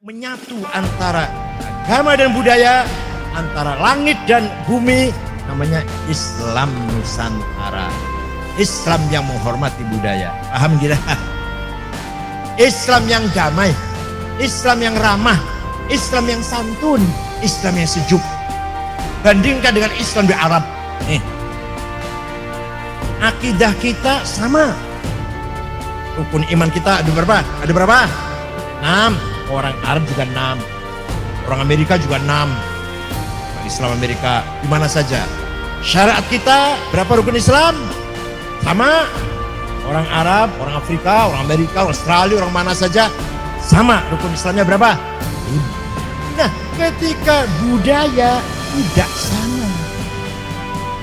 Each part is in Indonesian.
menyatu antara agama dan budaya, antara langit dan bumi, namanya Islam Nusantara. Islam yang menghormati budaya. Paham tidak? Islam yang damai, Islam yang ramah, Islam yang santun, Islam yang sejuk. Bandingkan dengan Islam di Arab. Akidah kita sama. Rukun iman kita ada berapa? Ada berapa? 6. Orang Arab juga 6. Orang Amerika juga 6. Islam Amerika di mana saja. Syariat kita berapa rukun Islam? Sama. Orang Arab, orang Afrika, orang Amerika, orang Australia, orang mana saja sama. Rukun Islamnya berapa? Nah, ketika budaya tidak sama,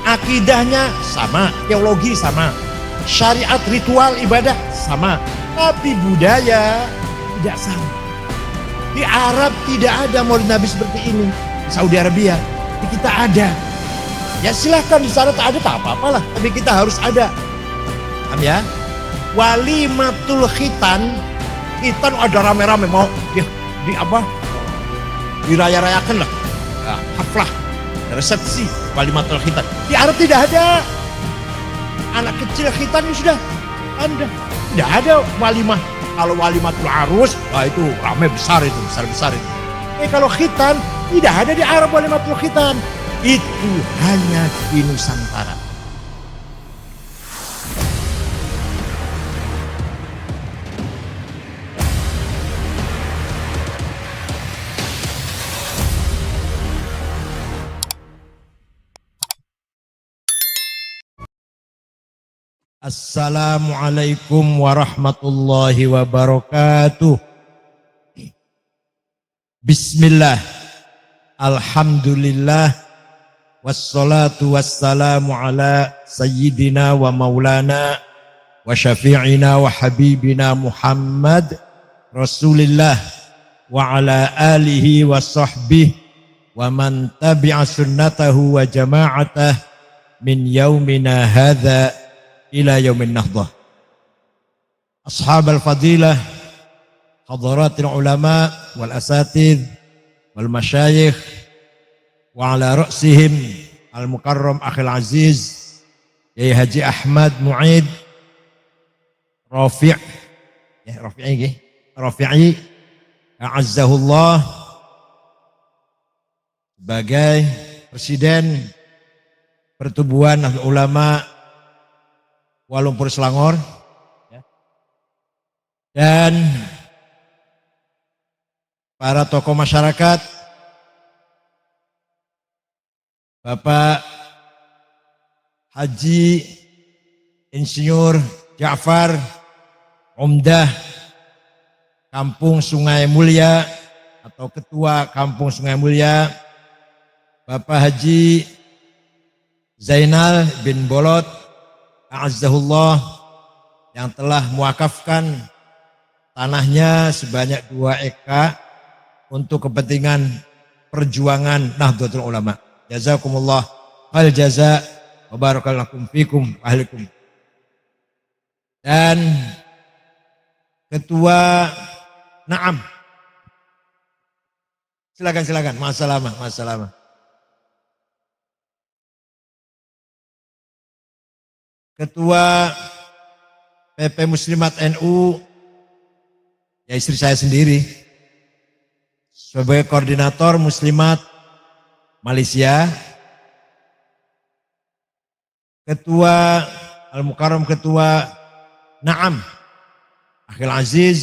akidahnya sama, teologi sama, syariat, ritual, ibadah sama, tapi budaya tidak sama. Di Arab tidak ada maulid Nabi seperti ini. Di Saudi Arabia di kita ada. Ya silahkan, di sana tak ada tak apa-apalah, tapi kita harus ada. Paham ya? Walimatul khitan, khitan ada rame-rame mau di apa? Diraya-rayakan lah. Nah, haflah, resepsi walimatul khitan. Di Arab tidak ada. Anak kecil khitan sudah ada. Tidak ada walimah. Kalau walimatul arus, wah itu ramai besar itu, besar-besar itu. Kalau khitan, tidak ada di Arab walimatul khitan. Itu hanya di Nusantara. Assalamualaikum warahmatullahi wabarakatuh. Bismillah, alhamdulillah, wassalatu wassalamu ala sayyidina wa maulana wa syafi'ina wa habibina Muhammad Rasulillah wa ala alihi wa sahbihi wa man tabi'a sunnatahu wa jama'atah min yaumina hadha ila yaumin nahdah. Ashab al-fadilah, hadaratil ulama wal asatidh wal masyayikh wa ala ra'sihim al-mukarram akhil aziz Yai Haji Ahmad Mu'id Rafi'i a'azzahullah sebagai Presiden Pertubuhan Nahdlatul Ulama Kuala Lumpur Selangor, dan para tokoh masyarakat, Bapak Haji Insinyur Ja'far Umdah Kampung Sungai Mulia atau Ketua Kampung Sungai Mulia, Bapak Haji Zainal bin Bolot A'azzahullah yang telah muwakafkan tanahnya sebanyak 2 eka untuk kepentingan perjuangan Nahdlatul Ulama. Jazakumullah khairal jaza wa barakallahu fikum wa ahlikum. Dan Ketua Naam. Silakan. Masalah. Ketua PP Muslimat NU, ya istri saya sendiri, sebagai koordinator Muslimat Malaysia. Ketua Al-Mukarram, Ketua Naam Akhil Aziz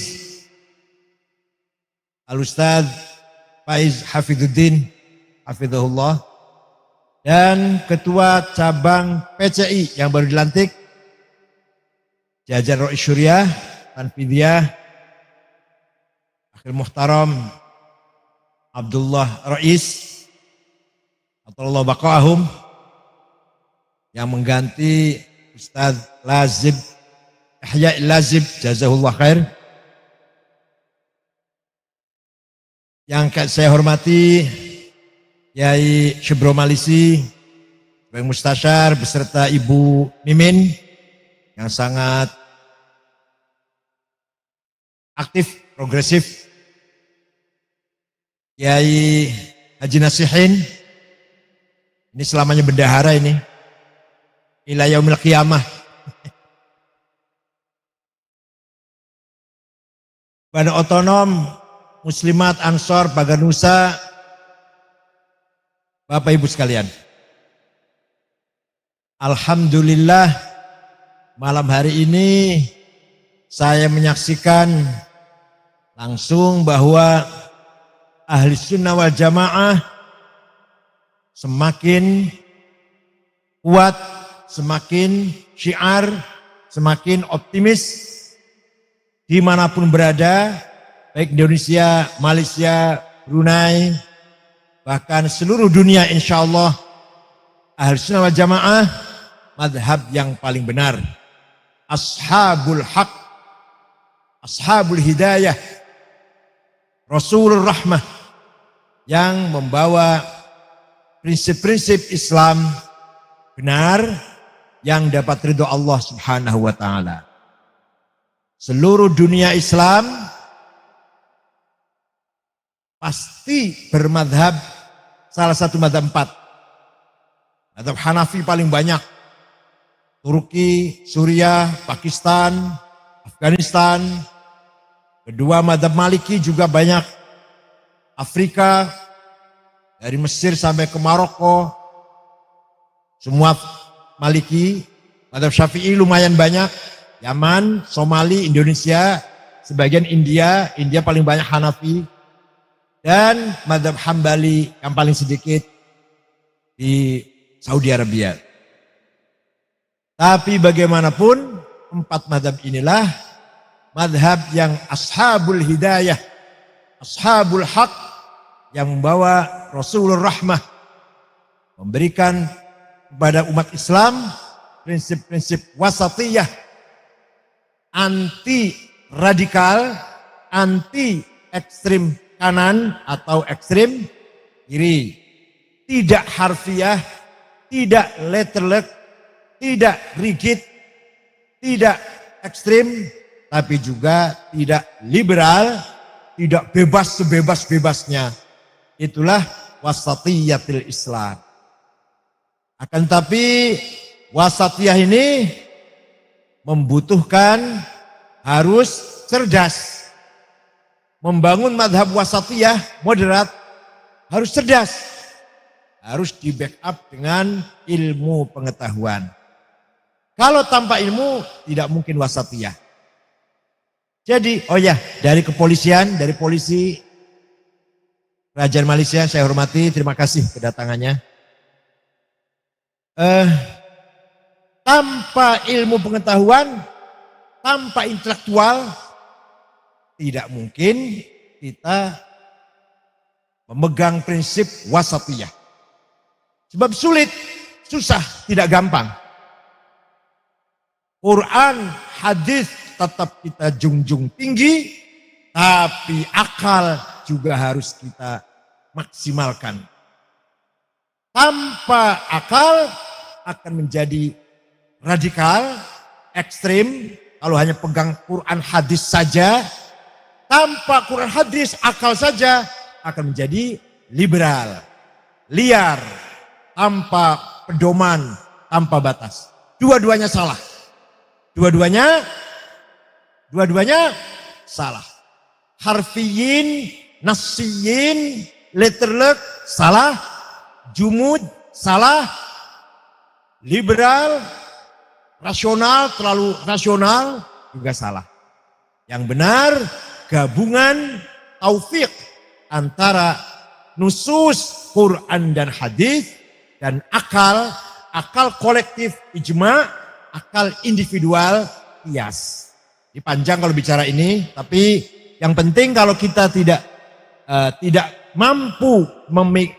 Al-Ustadz Faiz Hafidhuddin Hafidhullah, dan Ketua Cabang PCI yang baru dilantik, Jajar Rois Syuriah Tanfidiyah Akhil Muhtaram Abdullah Rois Atullah Baqa'ahum, yang mengganti Ustadz Lazib Yahya Lazib jazahullah khair. Yang saya hormati Yai Syubro Malisi sebagai Mustasyar beserta Ibu Mimin yang sangat aktif, progresif Kiai Haji Nasihin, ini selamanya bendahara ini, ila yaumil qiyamah. Badan Otonom Muslimat Ansor Baganusa, Bapak Ibu sekalian, alhamdulillah malam hari ini saya menyaksikan langsung bahwa ahli sunnah wal jamaah semakin kuat, semakin syiar, semakin optimis dimanapun berada, baik Indonesia, Malaysia, Brunei, bahkan seluruh dunia, insya Allah ahli sunnah wal jamaah madhab yang paling benar, ashabul haq, ashabul hidayah, Rasulur Rahmah yang membawa prinsip-prinsip Islam benar yang dapat ridho Allah Subhanahu wa taala. Seluruh dunia Islam pasti bermadhab salah satu madhab 4. Madhab Hanafi paling banyak. Turki, Suriah, Pakistan, Afghanistan. Kedua madhab Maliki juga banyak. Afrika, dari Mesir sampai ke Maroko. Semua Maliki. Madhab Syafi'i lumayan banyak. Yaman, Somali, Indonesia, sebagian India paling banyak Hanafi. Dan madhab Hambali yang paling sedikit di Saudi Arabia. Tapi bagaimanapun 4 madhab inilah madhab yang ashabul hidayah, ashabul haq, yang membawa Rasulur Rahmah, memberikan kepada umat Islam prinsip-prinsip wasatiyah, anti radikal, anti ekstrim kanan atau ekstrim kiri, tidak harfiah, tidak letterlek, tidak rigid, tidak ekstrim, tapi juga tidak liberal, tidak bebas sebebas-bebasnya. Itulah wasatiyatil Islam. Akan tapi wasatiyah ini membutuhkan harus cerdas. Membangun madhab wasatiyah moderat harus cerdas. Harus di backup dengan ilmu pengetahuan. Kalau tanpa ilmu tidak mungkin wasatiyah. Jadi, dari kepolisian, dari polisi Kerajaan Malaysia, saya hormati, terima kasih kedatangannya. Tanpa ilmu pengetahuan, tanpa intelektual, tidak mungkin kita memegang prinsip wasatiyah. Sebab sulit, susah, tidak gampang. Quran, hadis tetap kita junjung tinggi, tapi akal juga harus kita maksimalkan. Tanpa akal akan menjadi radikal, ekstrim, kalau hanya pegang Quran hadis saja. Tanpa Quran hadis, akal saja akan menjadi liberal, liar, tanpa pedoman, tanpa batas. Dua-duanya salah. Dua-duanya salah. Harfiyin, nasiyin, letterlek, salah. Jumud, salah. Liberal, rasional, terlalu rasional, juga salah. Yang benar, gabungan taufik antara nusus Quran dan hadis dan akal kolektif ijma, akal individual qiyas. Ini panjang kalau bicara ini, tapi yang penting kalau kita tidak mampu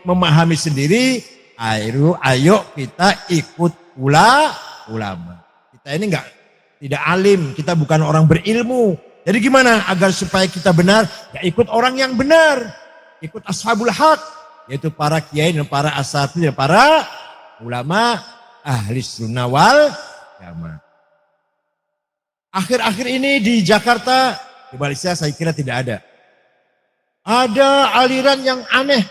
memahami sendiri, ayo kita ikut ulama. Kita ini tidak alim, kita bukan orang berilmu. Jadi gimana agar supaya kita benar? Ya ikut orang yang benar, ikut ashabul haq, yaitu para kiai dan para asatidz dan para ulama ahli sunnah wal jamaah. Akhir-akhir ini di Jakarta, di Malaysia saya kira tidak ada. Ada aliran yang aneh,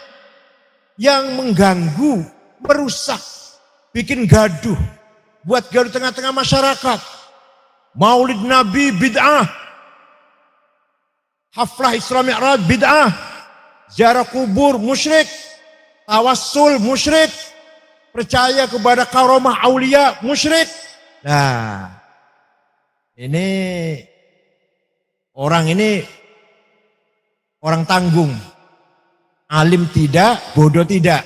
yang mengganggu, merusak, bikin gaduh, buat gaduh tengah-tengah masyarakat. Maulid Nabi bid'ah, haflah Isra Mi'raj bid'ah, ziarah kubur musyrik, tawassul musyrik, percaya kepada karomah aulia musyrik. Nah, ini orang tanggung, alim tidak, bodoh tidak.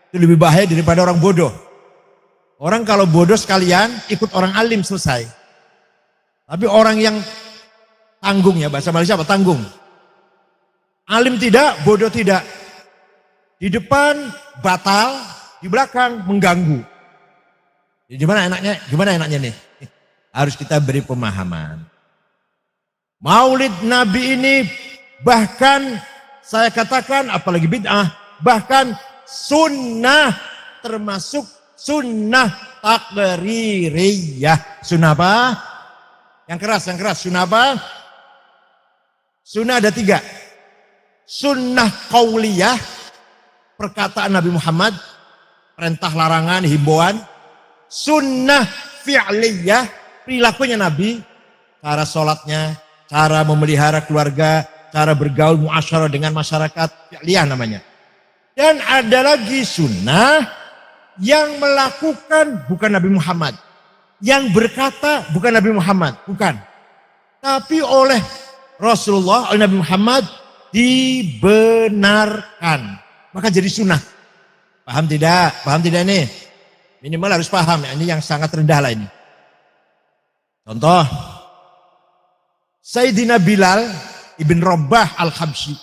Itu lebih bahaya daripada orang bodoh. Orang kalau bodoh sekalian ikut orang alim selesai. Tapi orang yang tanggung, ya bahasa Malaysia apa? Tanggung. Alim tidak, bodoh tidak. Di depan batal, di belakang mengganggu. Jadi gimana enaknya nih? Harus kita beri pemahaman. Maulid Nabi ini bahkan saya katakan apalagi bid'ah, bahkan sunnah, termasuk sunnah takririyah. Sunnah apa? Yang keras, sunnah apa? Sunnah ada 3. Sunnah qauliyah, perkataan Nabi Muhammad, perintah larangan, himbauan. Sunnah fi'liyah, perilakunya Nabi, cara sholatnya, cara memelihara keluarga, cara bergaul muasyarah dengan masyarakat, fi'liyah namanya. Dan ada lagi sunnah yang melakukan bukan Nabi Muhammad, yang berkata bukan Nabi Muhammad, bukan. Tapi oleh Rasulullah, oleh Nabi Muhammad dibenarkan. Maka jadi sunnah. Paham tidak? Paham tidak ini? Minimal harus paham, ya. Ini yang sangat rendah lah ini. Contoh, Sayyidina Bilal ibn Rabah al-Habsyi.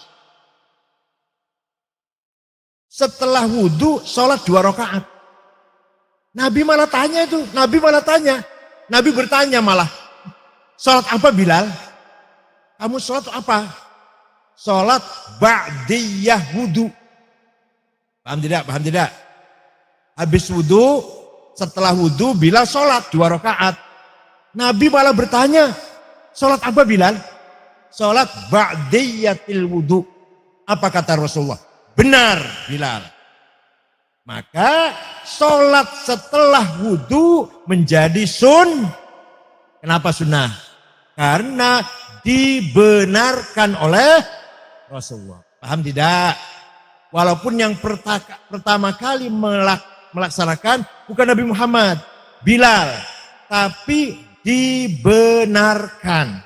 Setelah wudhu, sholat 2 rakaat. Nabi malah tanya itu, Nabi bertanya malah, sholat apa Bilal? Kamu sholat apa? Sholat ba'diyah wudhu. Paham tidak? Paham tidak? Habis wudhu, setelah wudhu Bilal sholat 2 rakaat. Nabi malah bertanya, sholat apa Bilal? Sholat ba'diyatil wudhu. Apa kata Rasulullah? Benar Bilal. Maka sholat setelah wudhu menjadi Kenapa sunnah? Karena dibenarkan oleh Rasulullah. Paham tidak? Walaupun yang pertama kali melaksanakan bukan Nabi Muhammad, Bilal. Tapi dibenarkan,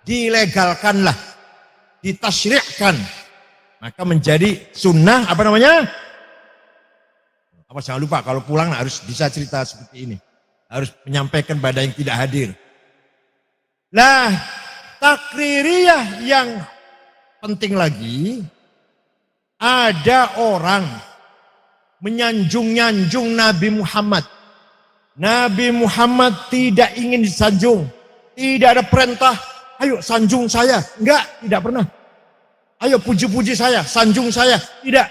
dilegalkanlah, ditasyri'kan. Maka menjadi sunnah, apa namanya? Apa jangan lupa kalau pulang harus bisa cerita seperti ini. Harus menyampaikan pada yang tidak hadir. Nah, takririyah yang penting lagi, ada orang menyanjung-nyanjung Nabi Muhammad. Nabi Muhammad tidak ingin disanjung. Tidak ada perintah, ayo sanjung saya. Enggak, tidak pernah. Ayo puji-puji saya, sanjung saya. Tidak.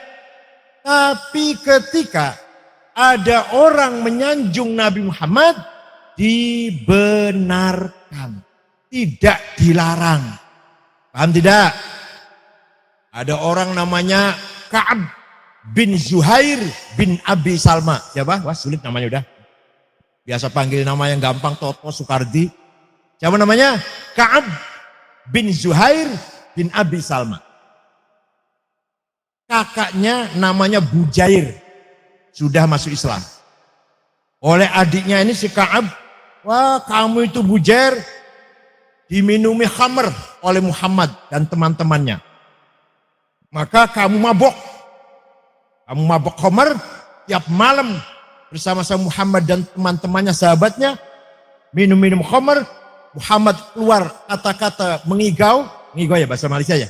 Tapi ketika ada orang menyanjung Nabi Muhammad, dibenarkan. Tidak dilarang. Paham tidak? Ada orang namanya Ka'ab bin Zuhair bin Abi Salma. Siapa? Wah sulit namanya udah. Biasa panggil nama yang gampang, Toto, Sukardi. Siapa namanya? Ka'ab bin Zuhair bin Abi Salma. Kakaknya namanya Bujair. Sudah masuk Islam. Oleh adiknya ini si Ka'ab. Wah kamu itu Bujair. Diminumi khamr oleh Muhammad dan teman-temannya. Maka kamu mabok. Kamu mabok khamr tiap malam bersama-sama Muhammad dan teman-temannya, sahabatnya. Minum-minum khamr. Muhammad keluar kata-kata mengigau. Mengigau ya bahasa Malaysia ya.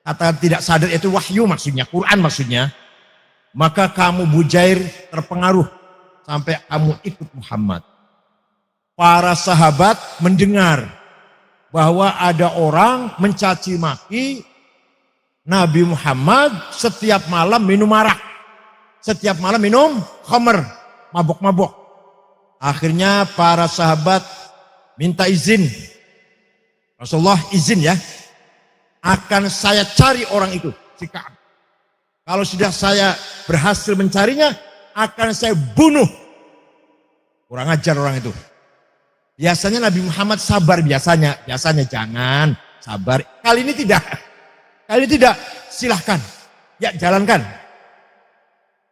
Kata tidak sadar itu wahyu maksudnya. Quran maksudnya. Maka kamu Bujair terpengaruh. Sampai kamu ikut Muhammad. Para sahabat mendengar. Bahwa ada orang mencaci maki Nabi Muhammad setiap malam minum arak. Setiap malam minum khamr. Mabok-mabok. Akhirnya para sahabat minta izin. Rasulullah izin ya. akan saya cari orang itu, si Ka'ab. Kalau sudah saya berhasil mencarinya, akan saya bunuh. Kurang ajar orang itu. Biasanya Nabi Muhammad sabar, biasanya jangan sabar. Kali ini tidak. Silahkan. Ya, jalankan.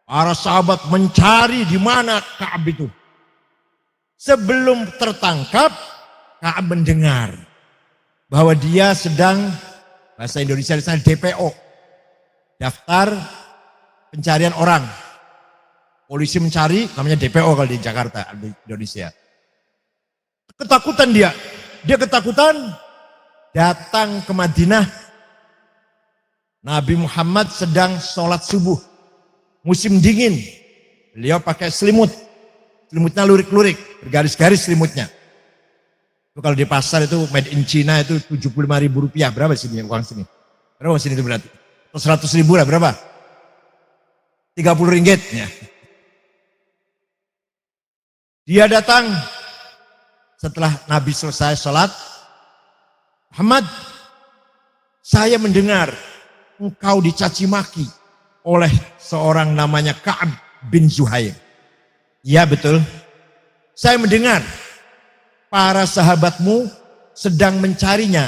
Para sahabat mencari di mana Ka'ab itu. Sebelum tertangkap, Ka'ab mendengar bahwa dia sedang, bahasa Indonesia di sana DPO, daftar pencarian orang. Polisi mencari, namanya DPO kalau di Jakarta, di Indonesia. Ketakutan dia ketakutan, datang ke Madinah. Nabi Muhammad sedang sholat subuh, musim dingin. Beliau pakai selimutnya lurik-lurik, bergaris-garis selimutnya. Itu kalau di pasar itu made in China itu Rp75.000. Berapa sini uang sini? Berapa sini itu berarti? 100.000 lah, berapa? 30 ringgit. Ya. Dia datang setelah Nabi selesai sholat. Muhammad, saya mendengar engkau dicaci maki oleh seorang namanya Ka'ab bin Zuhair. Ya betul. Saya mendengar para sahabatmu sedang mencarinya.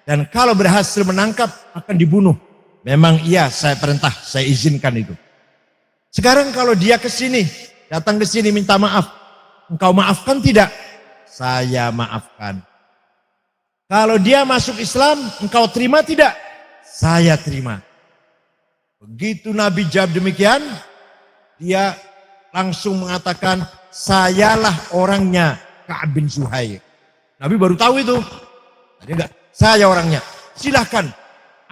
Dan kalau berhasil menangkap akan dibunuh. Memang iya, saya perintah, saya izinkan itu. Sekarang kalau dia datang ke sini minta maaf. Engkau maafkan tidak? Saya maafkan. Kalau dia masuk Islam, engkau terima tidak? Saya terima. Begitu Nabi jawab demikian, dia langsung mengatakan, sayalah orangnya Ka'ab bin Zuhair. Nabi baru tahu itu. Tadi enggak, saya orangnya. Silahkan,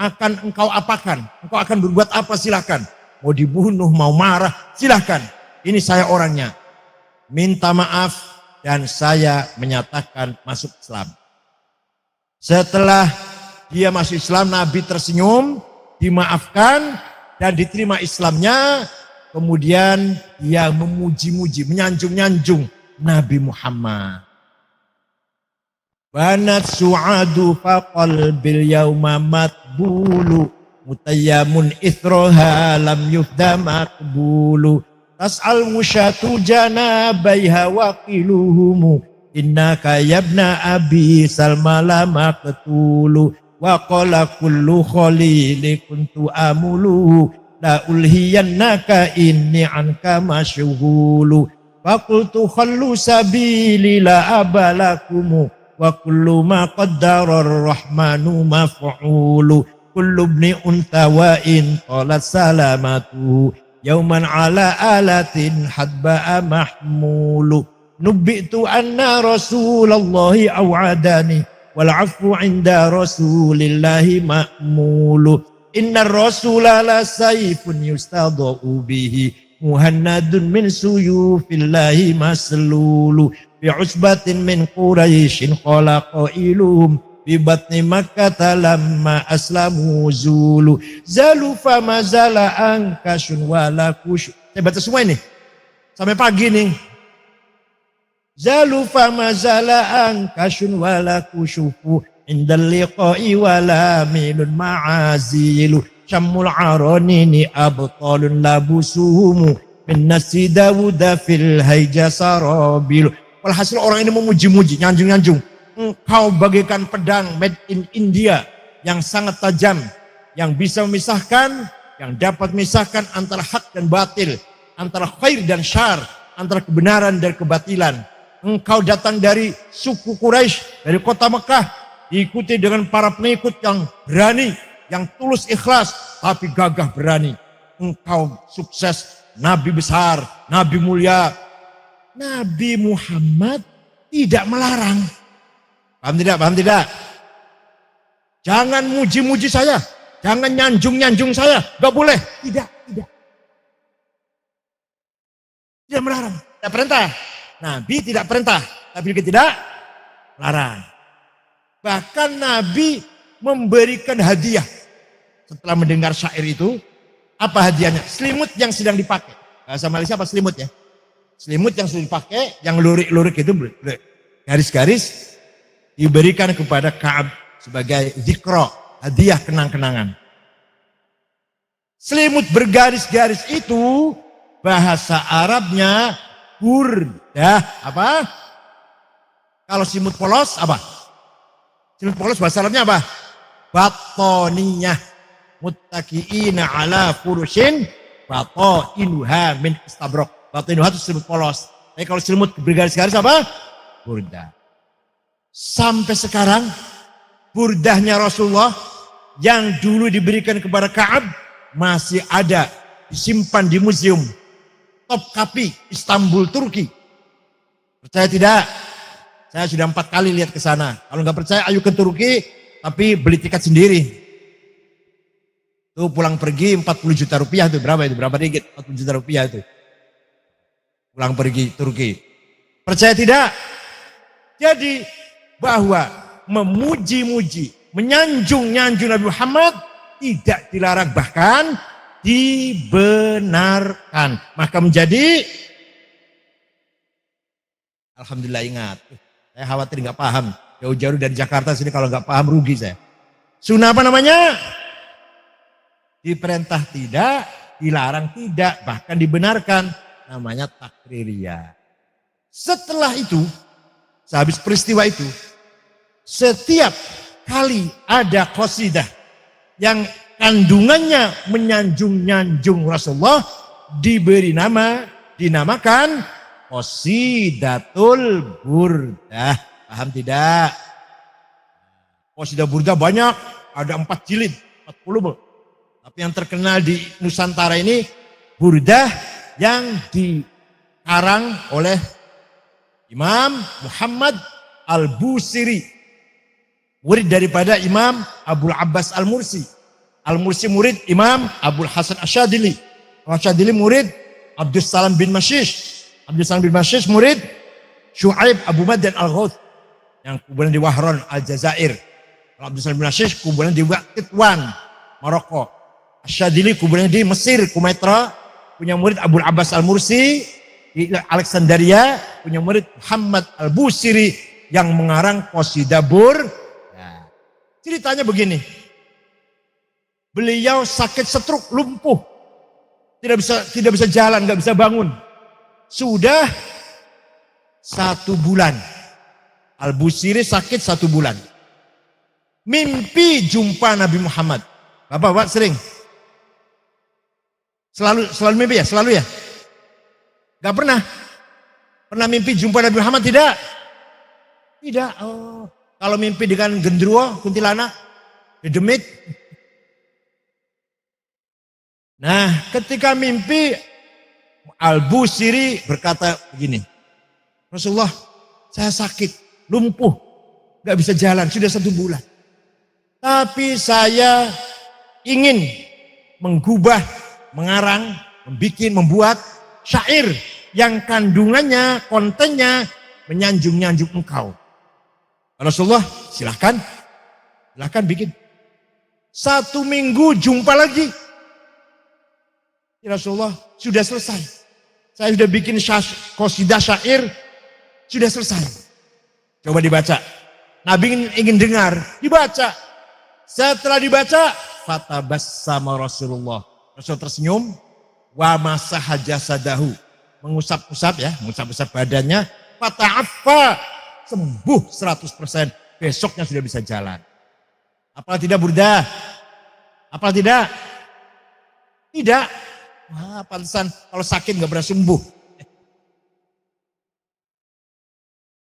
akan engkau apakan? Engkau akan berbuat apa silahkan. Mau dibunuh, mau marah, silahkan. Ini saya orangnya. Minta maaf dan saya menyatakan masuk Islam. Setelah dia masuk Islam, Nabi tersenyum, dimaafkan dan diterima Islamnya. Kemudian dia memuji-muji, menyanjung-nyanjung Nabi Muhammad. Banat su'adu faqal bil yauma matbulu mutayyamun ithroha lam yufda makbulu. Tas'al musyatu janabaiha waqiluhumu innaka yabna abi salma maqtulu wa qala kullu khalili kuntu amulu la ulhiyannaka inni anka masyghulu wa qultu khallu sabili la abalakumu wa kullu ma qaddara ar-rahmanu maf'ulu kullu ibni unta wa in qalat salamatu yauman ala alatin hadba'a mahmulu nubbi'tu anna rasulallahi aw'adani wal afu inda rasulillahi ma'mulu inna rasula la sayfun yustadau bihi muhannadun min suyufillahi maslulu bi'usbatin min quraishin qala qailuhum bi batni makkah lamma aslamu zulu zalu fama zala angkashun wala kush. Saya baca semua ini sampai pagi nih. Zalu fama zala angkashun wala kushufu indal liqa'i wala milun ma'azilu syammul aranini abtalun labusuhumu min nasi dawuda fil hayja sarabilu. Walhasil orang ini memuji-muji, nyanjung-nyanjung. Engkau bagaikan pedang made in India yang sangat tajam, yang bisa memisahkan, yang dapat memisahkan antara hak dan batil, antara khair dan syar, antara kebenaran dan kebatilan. Engkau datang dari suku Quraisy, dari kota Mekah, diikuti dengan para pengikut yang berani, yang tulus ikhlas, tapi gagah berani. Engkau sukses, Nabi besar, Nabi mulia. Nabi Muhammad tidak melarang. Paham tidak? Paham tidak? Jangan muji-muji saya. Jangan nyanjung-nyanjung saya. Gak boleh. Tidak. Tidak melarang. Tidak perintah. Nabi tidak perintah. Tapi tidak larang. Bahkan Nabi memberikan hadiah. Setelah mendengar syair itu. Apa hadiahnya? Selimut yang sedang dipakai. Bahasa Malaysia apa selimut ya? Selimut yang sudah dipakai. Yang lurik-lurik itu. Garis-garis. Diberikan kepada Ka'ab sebagai zikro, hadiah kenang-kenangan. Selimut bergaris-garis itu bahasa Arabnya burdah. Apa? Kalau selimut polos apa? Selimut polos bahasa Arabnya apa? Batoniyah. Muttaqiina ala furushin batoinuha min istabrok. Batoinuha itu selimut polos. Tapi kalau selimut bergaris-garis apa? Burdah. Sampai sekarang burdahnya Rasulullah yang dulu diberikan kepada Ka'ab masih ada disimpan di museum Topkapi Istanbul, Turki. Percaya tidak? Saya sudah 4 kali lihat ke sana. Kalau nggak percaya ayo ke Turki, tapi beli tiket sendiri. Tuh pulang pergi 40 juta rupiah itu berapa itu? Berapa ringgit? 40 juta rupiah itu. Pulang pergi Turki. Percaya tidak? Jadi bahwa memuji-muji, menyanjung-nyanjung Nabi Muhammad tidak dilarang, bahkan dibenarkan. Maka menjadi, alhamdulillah ingat. Saya khawatir nggak paham. Jauh-jauh dari Jakarta sini kalau nggak paham rugi saya. Sunnah apa namanya? Diperintah tidak, dilarang tidak, bahkan dibenarkan. Namanya takririyah. Setelah itu, sehabis peristiwa itu, setiap kali ada qasidah yang kandungannya menyanjung-nyanjung Rasulullah dinamakan qasidatul burdah. Paham tidak? Qasidah burdah banyak, ada 4 jilid, 40. Tapi yang terkenal di Nusantara ini burdah yang dikarang oleh Imam Muhammad Al-Busiri, murid daripada Imam Abul Abbas Al-Mursi. Al-Mursi murid Imam Abul Hasan Asyadili. Asyadili murid Abdus Salam bin Mashish. Abdus Salam bin Mashish murid Syu'aib Abu Madyan Al-Ghawth yang kuburan di Wahron Al-Jazair. Abdus Salam bin Mashish kuburan di Titwan, Maroko. Asyadili kuburan di Mesir, Kumaitra. Punya murid Abul Abbas Al-Mursi di Alexandria, punya murid Muhammad Al-Busiri yang mengarang qasidah burdah. Nah, ceritanya begini. Beliau sakit stroke, lumpuh. Tidak bisa jalan, nggak bisa bangun. Sudah 1 bulan. Al-Busiri sakit 1 bulan. Mimpi jumpa Nabi Muhammad. Bapak sering? Selalu mimpi ya? Selalu ya? Gak pernah? Pernah mimpi jumpa Nabi Muhammad? Tidak? Tidak. Oh. Kalau mimpi dengan gendruwo, kuntilanak, dedemit. Nah, ketika mimpi, Al-Busiri berkata begini. Rasulullah, saya sakit, lumpuh, gak bisa jalan, sudah 1 bulan. Tapi saya ingin menggubah, mengarang, membuat syair yang kandungannya, kontennya menyanjung-nyanjung engkau. Rasulullah, silahkan bikin. 1 minggu jumpa lagi. Ya Rasulullah, sudah selesai. Saya sudah bikin qasidah syair, sudah selesai. Coba dibaca. Nabi ingin dengar, dibaca. Setelah dibaca, fatabassama Rasulullah. Rasul tersenyum, wa masaha jasadahu, mengusap-usap badannya, fata'affa, sembuh 100%, besoknya sudah bisa jalan. Apakah tidak burdah? Apakah tidak? Tidak. Wah, pantesan kalau sakit nggak pernah sembuh.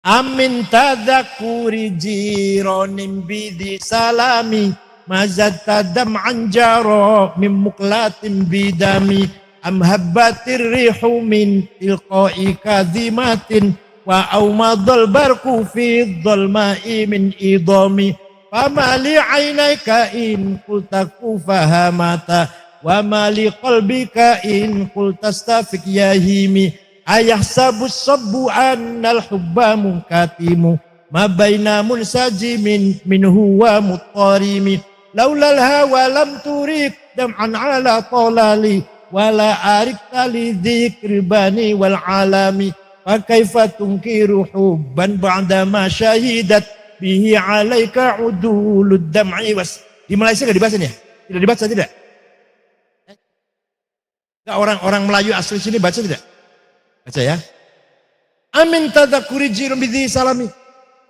Amin tadakuri jironim bidi salami mazat tadam anjaro min muklatin bidami am habbatir rihu min tilqai kadhimatin wa aumadul barku fi dhalma'i min idami fama li aynaika in qultaku fahamata wa ma li qalbika in qultastafik yahimi ayahsabus sabbu annal hubba munkatimu ma baina munsajimin minhu wa muttarimi laulal hawa lam turik dam'an ala talali wala arik tali dzikri bani wal alami fa kaifa tunkiru hubban ba'da ma syahidat bihi alaika udulud dam'i was Di Malaysia nggak dibaca ya? Tidak dibaca tidak? Nggak orang Melayu asli sini baca tidak? Baca ya. Amin tadakuri jirum bidhi salami.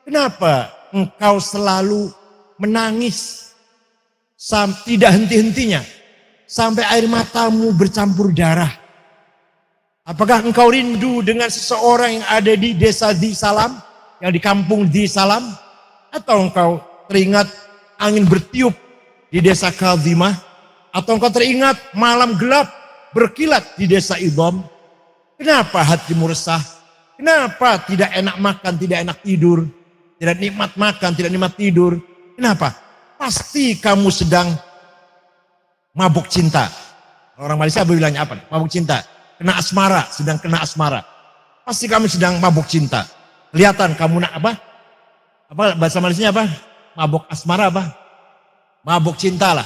Kenapa engkau selalu menangis tidak henti-hentinya sampai air matamu bercampur darah? Apakah engkau rindu dengan seseorang yang ada di desa Di Salam, yang di kampung Di Salam? Atau engkau teringat angin bertiup di desa Kadhimah? Atau engkau teringat malam gelap berkilat di desa Idham? Kenapa hatimu resah? Kenapa tidak enak makan, tidak enak tidur? Tidak nikmat makan, tidak nikmat tidur? Kenapa? Pasti kamu sedang mabuk cinta. Orang Malaysia bilangnya apa? Mabuk cinta. Kena asmara, sedang kena asmara. Pasti kamu sedang mabuk cinta. Kelihatan kamu nak apa? Apa bahasa Malaysia apa? Mabuk asmara apa? Mabuk cinta lah.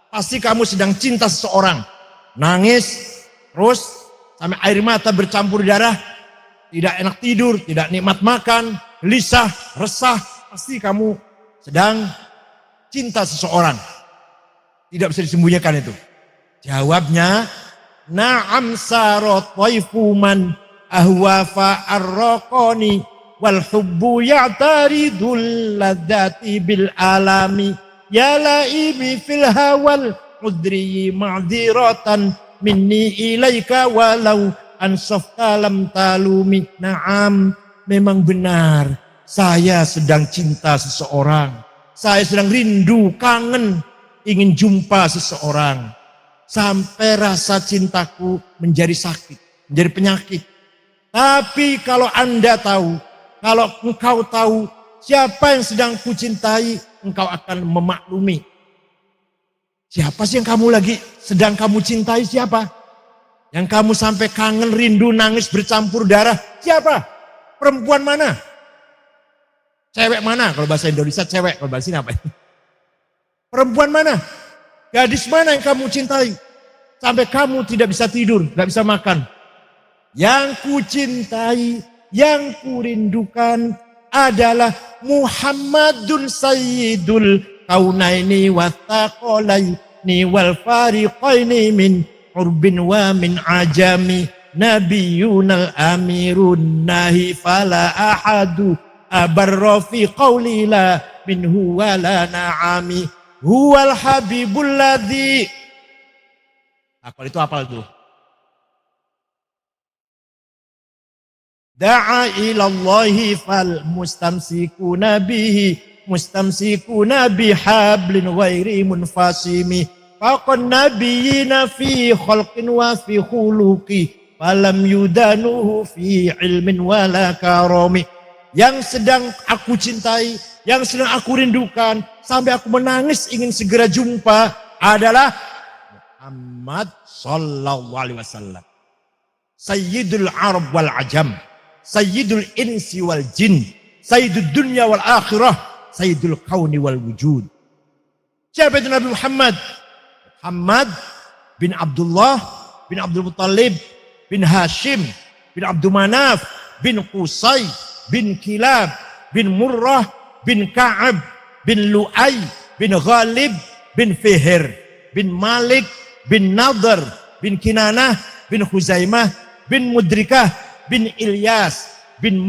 Pasti kamu sedang cinta seseorang. Nangis, terus sampai air mata bercampur darah. Tidak enak tidur, tidak nikmat makan, gelisah, resah. Pasti kamu sedang cinta seseorang. Tidak bisa disembunyikan itu. Jawabnya, na'am sarot waifu man ahwa fa'arraqani wal hubbu ya'taridul ladzati bil alami ya laimi fil hawal udri ma'dziratan minni ilaika walau ansafta lam talumi. Na'am, memang benar saya sedang cinta seseorang. Saya sedang rindu, kangen, ingin jumpa seseorang. Sampai rasa cintaku menjadi sakit, menjadi penyakit. Tapi kalau Anda tahu, kalau engkau tahu siapa yang sedang kucintai, engkau akan memaklumi. Siapa sih yang kamu lagi sedang kamu cintai, siapa? Yang kamu sampai kangen, rindu, nangis, bercampur darah. Siapa? Perempuan mana? Cewek mana? Kalau bahasa Indonesia cewek. Kalau bahasa sini apa? Perempuan mana? Gadis mana yang kamu cintai? Sampai kamu tidak bisa tidur, tidak bisa makan. Yang ku cintai, yang ku rindukan adalah Muhammadun Sayyidul Kaunaini Wattaqalaini wal fariqaini min urbin wa min ajami nabiyunal amirun nahi fala ahadu abarra fi qawli la minhu wala na'ami huwal habibul ladzi. Kalau itu apal tuh. Da'a ilallahi fal mustamsikuna bihi mustamsikuna bihablin ghairi munfasimi faqan nabiyina fi khalqin wa fi khuluqi falam yudanuhu fi ilmin wala karami. Yang sedang aku cintai, yang sedang aku rindukan sampai aku menangis ingin segera jumpa adalah Muhammad sallallahu alaihi wasallam, Sayyidul Arab wal Ajam, Sayyidul Insi wal Jin, Sayyidul Dunya wal Akhirah, Sayyidul Kauni wal Wujud. Siapa itu Nabi Muhammad? Muhammad bin Abdullah bin Abdul Muttalib bin Hashim bin Abdul Manaf bin Qusay bin Kilab bin Murrah bin Ka'ab bin Lu'ay bin Ghalib bin Fihr bin Malik bin Nadhr bin Kinanah bin Khuzaimah bin Mudrikah bin Ilyas bin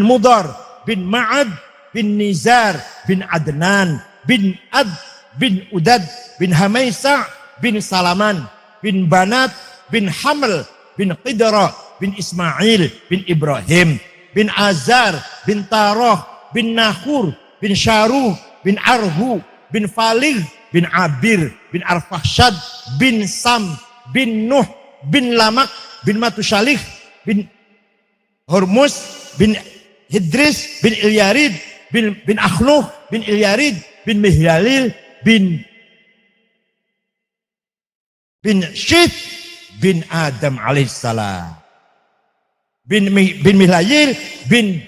Mudar bin Ma'ad bin Nizar bin Adnan bin Ad bin Udad bin Hamaisa bin Salaman bin Banat bin Haml bin Qidra bin Ismail bin Ibrahim bin Azar bin Taroh bin Nahur bin Syaruh bin Arhu bin Faligh bin Abir bin Arfahshad bin Sam bin Nuh bin Lamak bin Matushalih bin Hormuz bin Hidris bin Ilyarid bin Akhnuh bin Ilyarid bin Mihyalil bin Syith bin Adam alaihissalam bin Mihlayil bin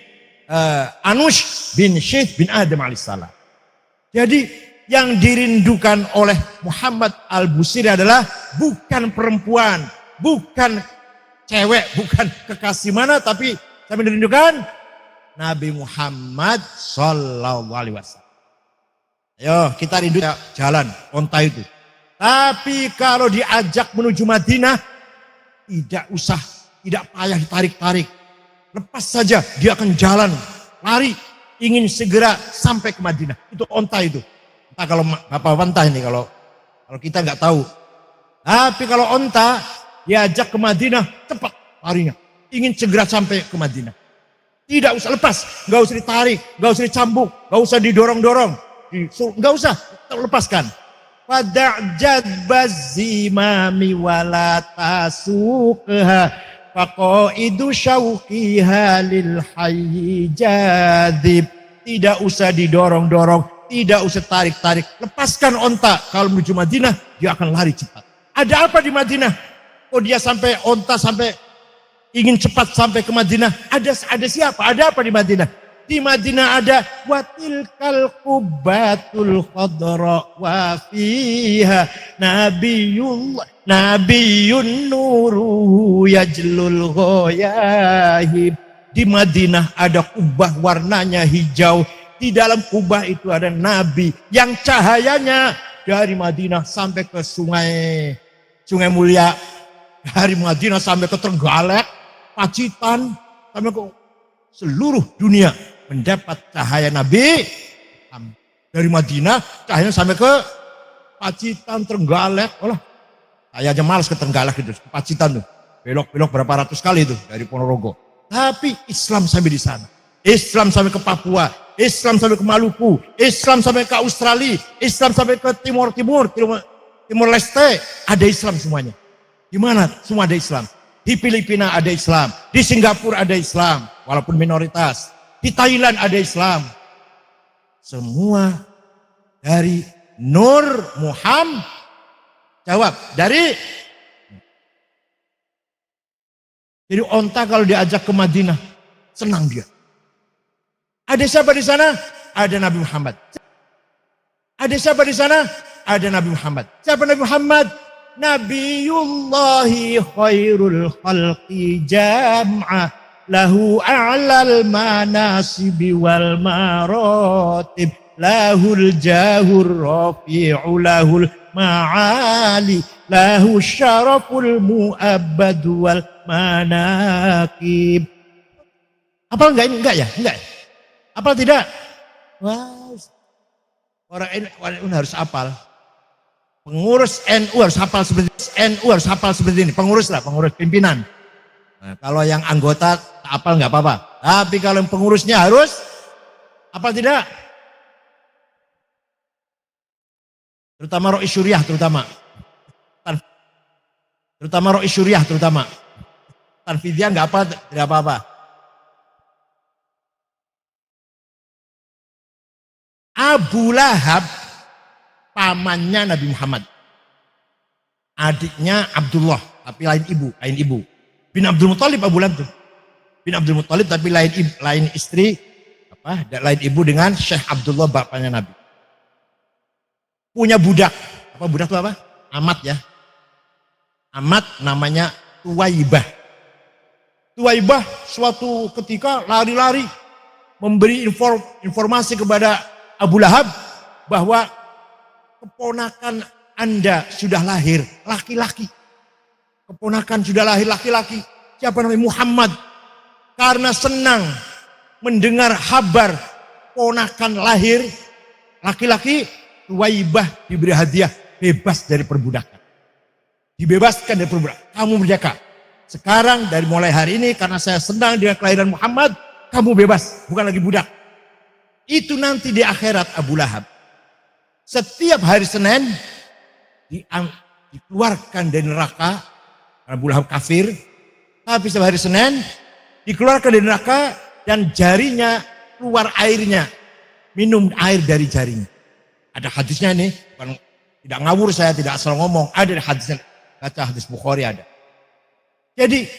Anush bin Syith bin Adam alaihissalam. Jadi yang dirindukan oleh Muhammad Al-Busiri adalah bukan perempuan, bukan cewek, bukan kekasih mana, tapi yang dirindukan Nabi Muhammad sallallahu alaihi wasallam. Ayo kita rindu jalan onta itu. Tapi kalau diajak menuju Madinah, tidak payah ditarik-tarik. Lepas saja dia akan jalan, lari, ingin segera sampai ke Madinah. Itu onta itu. Entah kalau Bapak onta ini, kalau kita nggak tahu. Tapi kalau onta diajak ke Madinah, cepat larinya. Ingin segera sampai ke Madinah. Tidak usah lepas, nggak usah ditarik, nggak usah dicambuk, nggak usah didorong-dorong, nggak usah, lepaskan. Wada'jad bazimami walatasuqha faqaidu syauqiha lil hayyi jadib. Tidak usah didorong-dorong, tidak usah tarik-tarik. Lepaskan onta. Kalau menuju Madinah, dia akan lari cepat. Ada apa di Madinah? Oh, dia sampai onta sampai ingin cepat sampai ke Madinah. Ada siapa? Ada apa di Madinah? Di Madinah ada watilkal qubatul khadra wa fiha nabiyyun nuru yajlul ghayahib. Di Madinah ada kubah warnanya hijau. Di dalam kubah itu ada nabi yang cahayanya dari Madinah sampai ke Sungai Mulia, dari Madinah sampai ke Trenggalek, Pacitan, sampai ke seluruh dunia mendapat cahaya Nabi. Dari Madinah cahayanya sampai ke Pacitan, Trenggalek. Saya aja malas ke Trenggalek itu, ke Pacitan tuh. Belok-belok berapa ratus kali itu dari Ponorogo. Tapi Islam sampai di sana. Islam sampai ke Papua, Islam sampai ke Maluku, Islam sampai ke Australia, Islam sampai ke Timur Leste, ada Islam semuanya. Di mana semua ada Islam? Di Filipina ada Islam, di Singapura ada Islam, walaupun minoritas. Di Thailand ada Islam. Semua dari Nur Muhammad. Jawab, dari. Jadi onta kalau diajak ke Madinah, senang dia. Ada siapa di sana? Ada Nabi Muhammad. Ada siapa di sana? Ada Nabi Muhammad. Siapa Nabi Muhammad? Nabiyullahi khairul khalqi jam'ah lahu a'lal manasibi wal maratib lahul jahur rafi'u lahul ma'ali lahu syaraful mu'abbad wal manakib. Apal enggak ini? Enggak ya? Enggak. Apal tidak? Wah, orang NU harus apal. Pengurus NU harus hafal seperti ini. Pengurus pimpinan. Nah, kalau yang anggota hafal nggak apa-apa. Tapi kalau yang pengurusnya harus hafal tidak? Terutama Ro'i Syuriah terutama. Tanfidiyah nggak apa, tidak apa-apa. Abu Lahab pamannya Nabi Muhammad. Adiknya Abdullah, tapi lain ibu. Bin Abdul Muthalib Abu Lahab. Bin Abdul Muthalib tapi lain istri, lain ibu dengan Syekh Abdullah bapaknya Nabi. Punya budak. Budak itu apa? Amat ya. Amat namanya Tuwaibah. Tuwaibah suatu ketika lari-lari memberi informasi kepada Abu Lahab bahwa keponakan Anda sudah lahir laki-laki. Keponakan sudah lahir laki-laki. Siapa namanya? Muhammad. Karena senang mendengar kabar ponakan lahir laki-laki, Tuwaibah diberi hadiah bebas dari perbudakan. Dibebaskan dari perbudakan. Kamu merdeka. Sekarang dari mulai hari ini karena saya senang dengan kelahiran Muhammad, kamu bebas, bukan lagi budak. Itu nanti di akhirat Abu Lahab. Setiap hari Senin dikeluarkan dari neraka, Abu Lahab kafir. Tapi setiap hari Senin dikeluarkan dari neraka dan jarinya keluar airnya, minum air dari jarinya. Ada hadisnya nih, bukan, tidak ngawur saya, tidak asal ngomong. Ada hadisnya, baca hadis Bukhari ada. Jadi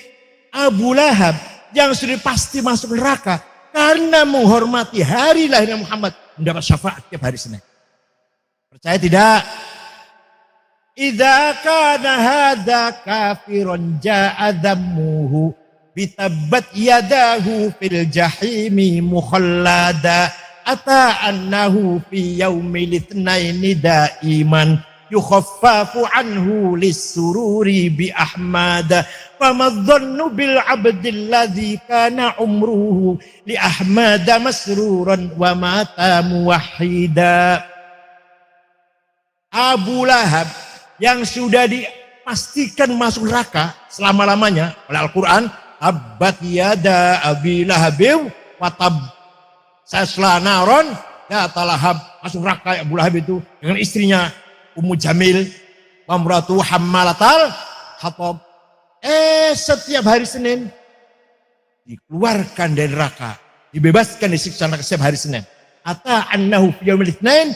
Abu Lahab yang sudah pasti masuk neraka karena menghormati hari lahirnya Muhammad mendapat syafaat tiap hari Senin. Percaya tidak? Idza kana hadza kafirun ja'a dhammuhu bitabbat yadahu fil jahimi mukhallada ata annahu fi yaumil itsnaini daiman yukhaffafu anhu lis-sururi bi ahmada famadhannu bil abdilladzi kana umruhu li ahmada masruran wa mata muwahhida. Abu Lahab yang sudah dipastikan masuk neraka selama-lamanya oleh Al-Quran, tabbat yada abi lahabin wa tab, sasla naron ya talahab, masuk neraka Abu Lahab itu dengan istrinya Ummu Jamil wa imratu hammalatal hatab. Setiap hari Senin dikeluarkan dari neraka, dibebaskan dari siksa neraka setiap hari Senin. Ata annahu fi yaumil itsnain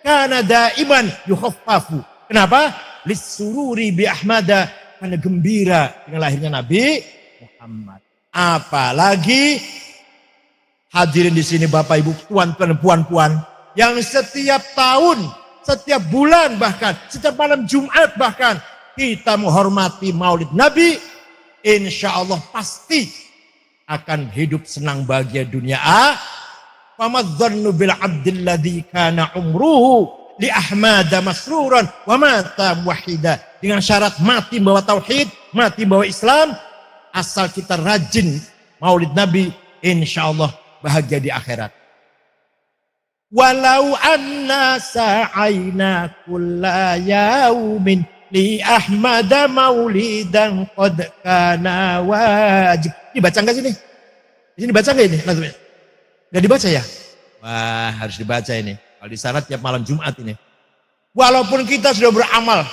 kana daiman yukhaffafu. Kenapa? Lis-sururi bi ahmada, karena gembira dengan lahirnya Nabi Muhammad. Apalagi hadirin di sini Bapak Ibu, tuan-tuan dan puan-puan, yang setiap tahun, setiap bulan, bahkan setiap malam Jumat bahkan kita menghormati Maulid Nabi, insya Allah pasti akan hidup senang bahagia dunia. Famadzannu bil abdilladzi kana umruhu li ahmada masruran wa mata muwahhida. Dengan syarat mati bawa tauhid, mati bawa Islam, asal kita rajin Maulid Nabi, insya Allah bahagia di akhirat. Walau anna sa'aina kulla yaumin li ahmada maulidan qad kana wajib. Dibaca enggak sini? Di sini baca enggak ini? Enggak dibaca ya? Wah, harus dibaca ini. Kalau di sana tiap malam Jumat ini. Walaupun kita sudah beramal,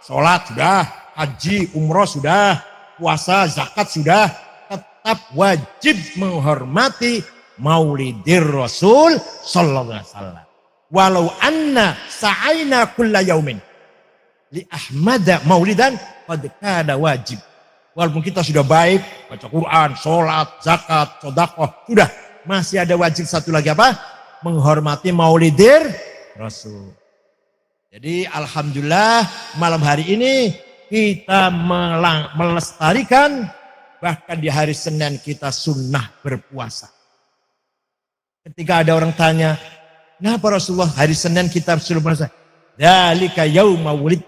sholat sudah, haji, umroh sudah, puasa, zakat sudah, tetap wajib menghormati Maulidir Rasul sallallahu alaihi wasallam. Walau anna sa'aina kulla yaumin li ahmada maulidan qad kana wajib. Walaupun kita sudah baik, baca Quran, sholat, zakat, sedekah, sudah, masih ada wajib satu lagi apa? Menghormati Maulidir Rasul. Jadi alhamdulillah malam hari ini kita melestarikan, bahkan di hari Senin kita sunnah berpuasa. Ketika ada orang tanya, kenapa Rasulullah hari Senin kita suruh puasa? Dzalika yauma wulid,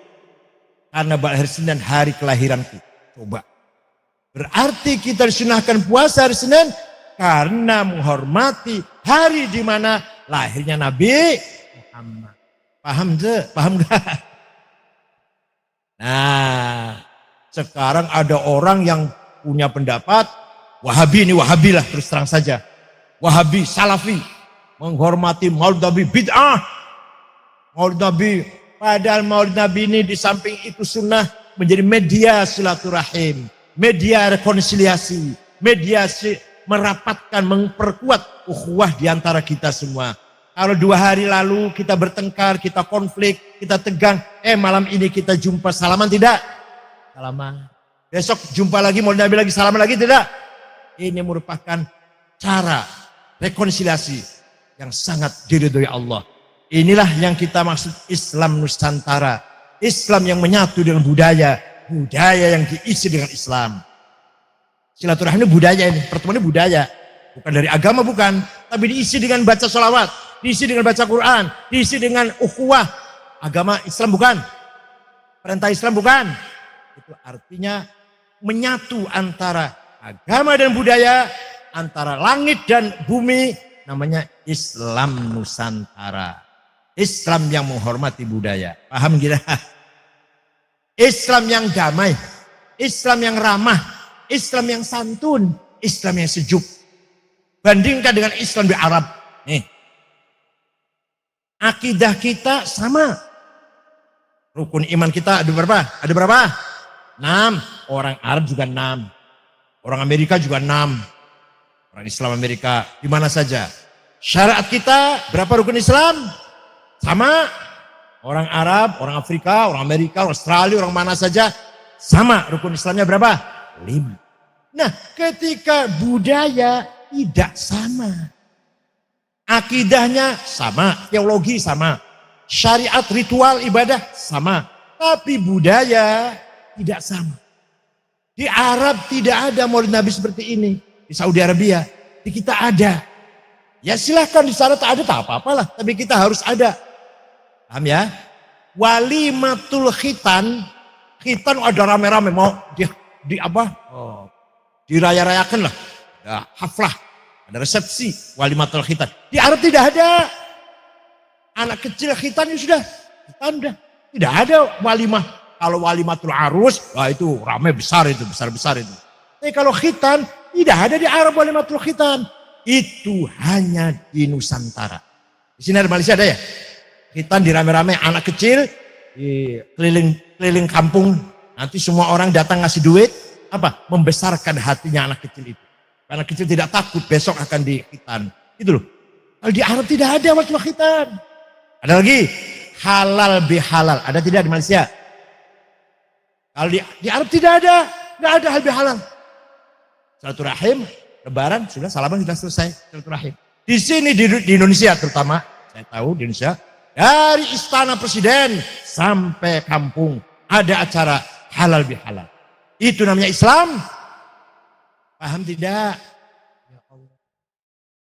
karena hari Senin hari kelahiranku. Coba. Berarti kita disunahkan puasa hari Senin karena menghormati hari di mana lahirnya Nabi Muhammad. Paham je? Paham gak? Nah, sekarang ada orang yang punya pendapat Wahabi, ini Wahabi lah terus terang saja. Wahabi, Salafi, menghormati Maulid Nabi bid'ah. Maulid Nabi, padahal Maulid Nabi ini di samping itu sunnah menjadi media silaturahim, media rekonsiliasi, media merapatkan, memperkuat ukhuwah di antara kita semua. Kalau 2 hari lalu kita bertengkar, kita konflik, kita tegang, malam ini kita jumpa, salaman tidak? Salaman. Besok jumpa lagi, Maulid Nabi lagi, salaman lagi tidak? Ini merupakan cara rekonsiliasi yang sangat diridhoi Allah. Inilah yang kita maksud Islam Nusantara. Islam yang menyatu dengan budaya, budaya yang diisi dengan Islam. Silaturahmi ini budaya ini, pertemuan ini budaya. Bukan dari agama, bukan. Tapi diisi dengan baca sholawat, diisi dengan baca Quran, diisi dengan ukhuwah. Agama Islam bukan. Perintah Islam bukan. Itu artinya menyatu antara agama dan budaya, antara langit dan bumi, namanya Islam Nusantara. Islam yang menghormati budaya. Paham kita? Islam yang damai, Islam yang ramah, Islam yang santun, Islam yang sejuk. Bandingkan dengan Islam di Arab. Nih, akidah kita sama. Rukun iman kita ada berapa? Ada berapa? 6. Orang Arab juga 6. Orang Amerika juga 6. Orang Islam Amerika, di mana saja. Syariat kita, berapa rukun Islam? Sama. Orang Arab, orang Afrika, orang Amerika, orang Australia, orang mana saja. Sama, rukun Islamnya berapa? 5. Nah, ketika budaya tidak sama. Akidahnya sama, teologi sama. Syariat, ritual, ibadah sama. Tapi budaya tidak sama. Di Arab tidak ada Maulid Nabi seperti ini. Di Saudi Arabia, di kita ada. Ya silahkan di sana tak ada tak apa-apalah, tapi kita harus ada. Paham ya? Walimatul khitan, khitan ada rame-rame mau di apa? Oh, diraya-rayakan lah. Ya, haflah, ada resepsi walimatul khitan. Di Arab tidak ada. Anak kecil khitan ya sudah, khitan udah. Tidak ada walimah. Kalau walimatul arus, wah itu ramai besar itu, besar-besar itu. Tapi kalau khitan tidak ada di Arab walimatul khitan. Itu hanya di Nusantara. Di sini ada Malaysia ada ya? Khitan dirame-rame anak kecil di keliling kampung. Nanti semua orang datang ngasih duit. Apa? Membesarkan hatinya anak kecil itu. Anak kecil tidak takut besok akan di khitan. Itu loh. Kalau di Arab tidak ada waktu khitan. Ada lagi halal bihalal. Ada tidak di Malaysia? Kalau di Arab tidak ada. Tidak ada halal bihalal. Silaturahim. Lebaran sudah salaman sudah selesai silaturahim. Di sini di Indonesia terutama saya tahu di Indonesia dari istana presiden sampai kampung ada acara halal bihalal. Itu namanya Islam. Paham tidak? Ya Allah.